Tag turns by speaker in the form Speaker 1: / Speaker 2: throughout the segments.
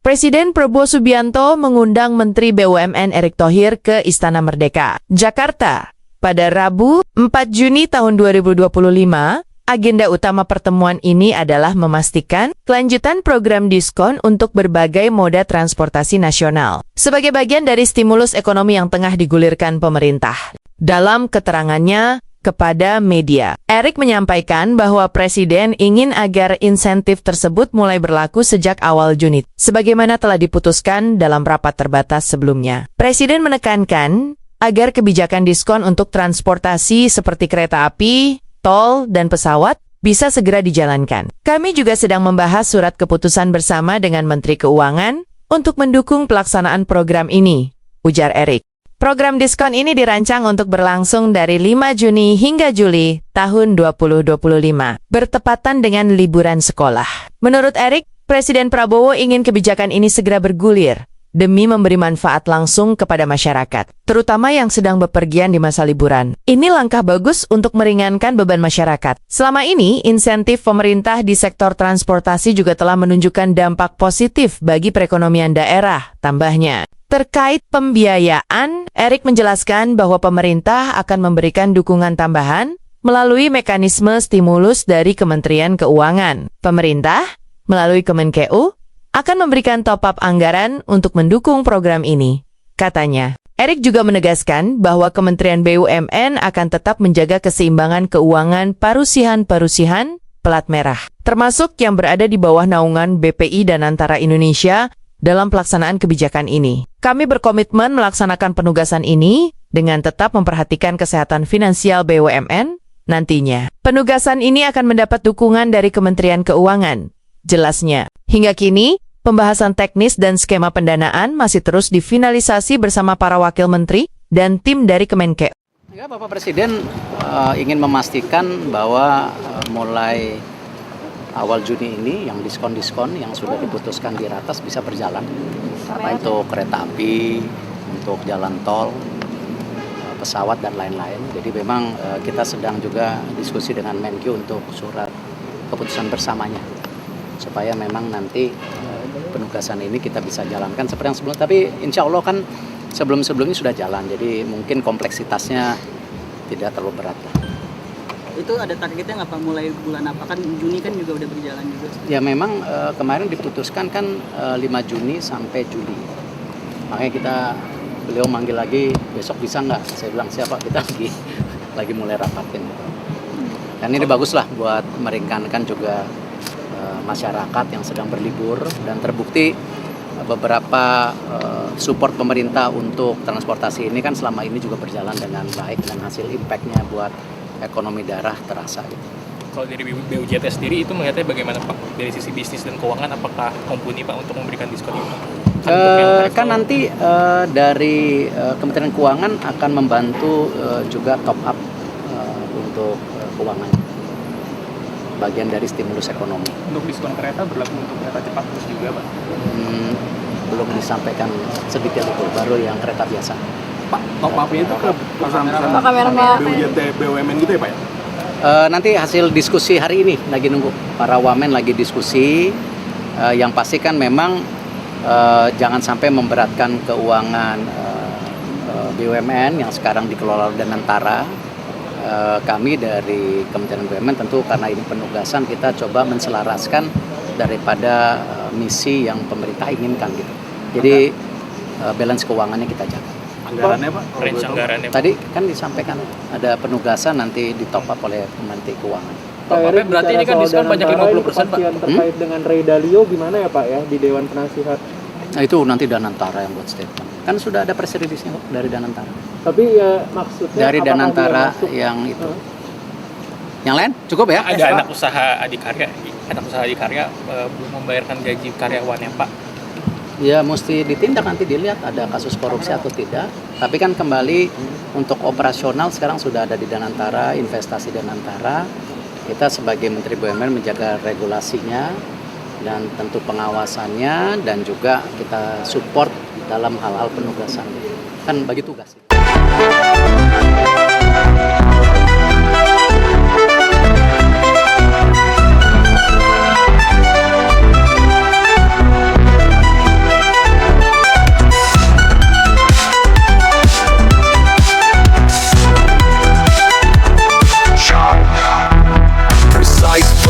Speaker 1: Presiden Prabowo Subianto mengundang Menteri BUMN Erick Thohir ke Istana Merdeka, Jakarta. Pada Rabu, 4 Juni tahun 2025, agenda utama pertemuan ini adalah memastikan kelanjutan program diskon untuk berbagai moda transportasi nasional, sebagai bagian dari stimulus ekonomi yang tengah digulirkan pemerintah. Dalam keterangannya kepada media, Erick menyampaikan bahwa Presiden ingin agar insentif tersebut mulai berlaku sejak awal Juni, sebagaimana telah diputuskan dalam rapat terbatas sebelumnya. Presiden menekankan agar kebijakan diskon untuk transportasi seperti kereta api, tol, dan pesawat bisa segera dijalankan. Kami juga sedang membahas surat keputusan bersama dengan Menteri Keuangan untuk mendukung pelaksanaan program ini, ujar Erick. Program diskon ini dirancang untuk berlangsung dari 5 Juni hingga Juli tahun 2025, bertepatan dengan liburan sekolah. Menurut Erick, Presiden Prabowo ingin kebijakan ini segera bergulir demi memberi manfaat langsung kepada masyarakat, terutama yang sedang bepergian di masa liburan. Ini langkah bagus untuk meringankan beban masyarakat. Selama ini, insentif pemerintah di sektor transportasi juga telah menunjukkan dampak positif bagi perekonomian daerah, tambahnya. Terkait pembiayaan, Erick menjelaskan bahwa pemerintah akan memberikan dukungan tambahan melalui mekanisme stimulus dari Kementerian Keuangan. Pemerintah, melalui Kemenkeu, akan memberikan top-up anggaran untuk mendukung program ini, katanya. Erick juga menegaskan bahwa Kementerian BUMN akan tetap menjaga keseimbangan keuangan parusihan-parusihan pelat merah, termasuk yang berada di bawah naungan BPI dan Antara Indonesia dalam pelaksanaan kebijakan ini. Kami berkomitmen melaksanakan penugasan ini dengan tetap memperhatikan kesehatan finansial BUMN nantinya. Penugasan ini akan mendapat dukungan dari Kementerian Keuangan, jelasnya. Hingga kini, pembahasan teknis dan skema pendanaan masih terus difinalisasi bersama para wakil menteri dan tim dari Kemenkeu.
Speaker 2: Ya, Bapak Presiden ingin memastikan bahwa mulai awal Juni ini yang diskon-diskon yang sudah diputuskan di ratas bisa berjalan. Untuk kereta api, untuk jalan tol, pesawat dan lain-lain. Jadi memang kita sedang juga diskusi dengan Menkyu untuk surat keputusan bersamanya, supaya memang nanti penugasan ini kita bisa jalankan seperti yang sebelumnya. Tapi insya Allah kan sebelum-sebelumnya sudah jalan, jadi mungkin kompleksitasnya tidak terlalu berat.
Speaker 3: Itu ada targetnya nggak Pak, mulai bulan apa? Kan Juni kan juga udah berjalan juga.
Speaker 2: Ya memang kemarin diputuskan kan 5 Juni sampai Juli. Makanya beliau manggil lagi, besok bisa nggak? Saya bilang siapa, kita lagi mulai rapatin. Dan ini bagus lah buat meringankan juga masyarakat yang sedang berlibur, dan terbukti beberapa support pemerintah untuk transportasi ini kan selama ini juga berjalan dengan baik dan hasil impact-nya buat ekonomi daerah terasa gitu.
Speaker 4: Kalau dari BUJT sendiri itu melihatnya bagaimana Pak? Dari sisi bisnis dan keuangan apakah mumpuni Pak untuk memberikan diskon ini?
Speaker 2: Kan nanti dari Kementerian Keuangan akan membantu juga top up untuk keuangan, bagian dari stimulus ekonomi.
Speaker 4: Untuk diskon kereta berlaku untuk kereta cepat terus juga Pak?
Speaker 2: Belum disampaikan sedetail itu, baru yang kereta biasa.
Speaker 5: Pak, top up-nya itu ke perusahaan BUJT BUMN gitu ya Pak ya?
Speaker 2: Nanti hasil diskusi hari ini, lagi nunggu para wamen lagi diskusi. Yang pasti kan memang jangan sampai memberatkan keuangan BUMN yang sekarang dikelola Danantara. Kami dari Kementerian BUMN tentu karena ini penugasan, kita coba menselaraskan daripada misi yang pemerintah inginkan gitu. Jadi balance keuangannya kita jaga.
Speaker 5: Anggarannya Pak?
Speaker 4: Range anggarannya Pak?
Speaker 2: Tadi kan disampaikan ada penugasan nanti ditop up oleh Menteri Keuangan.
Speaker 6: Pak Erick, berarti ini kan diskon pajak 50% Pak.
Speaker 7: Terkait dengan Ray Dalio gimana ya Pak ya di Dewan Penasihat?
Speaker 2: Nah itu nanti Danantara yang buat statement. Kan sudah ada press release-nya dari Danantara.
Speaker 7: Tapi ya maksudnya
Speaker 2: dari Danantara yang itu. Yang lain cukup ya?
Speaker 4: Ada anak usaha adikarya belum membayarkan gaji karyawannya Pak.
Speaker 2: Ya mesti ditindak, nanti dilihat ada kasus korupsi atau tidak. Tapi kan kembali untuk operasional sekarang sudah ada di Danantara, investasi Danantara. Kita sebagai Menteri BUMN menjaga regulasinya dan tentu pengawasannya, dan juga kita support dalam hal-hal penugasan. Kan bagi tugas.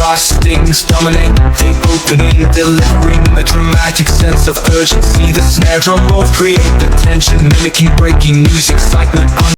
Speaker 8: brass stings dominate, they opening, delivering a dramatic sense of urgency. The snare drum rolls create the tension, mimicking breaking news, excitement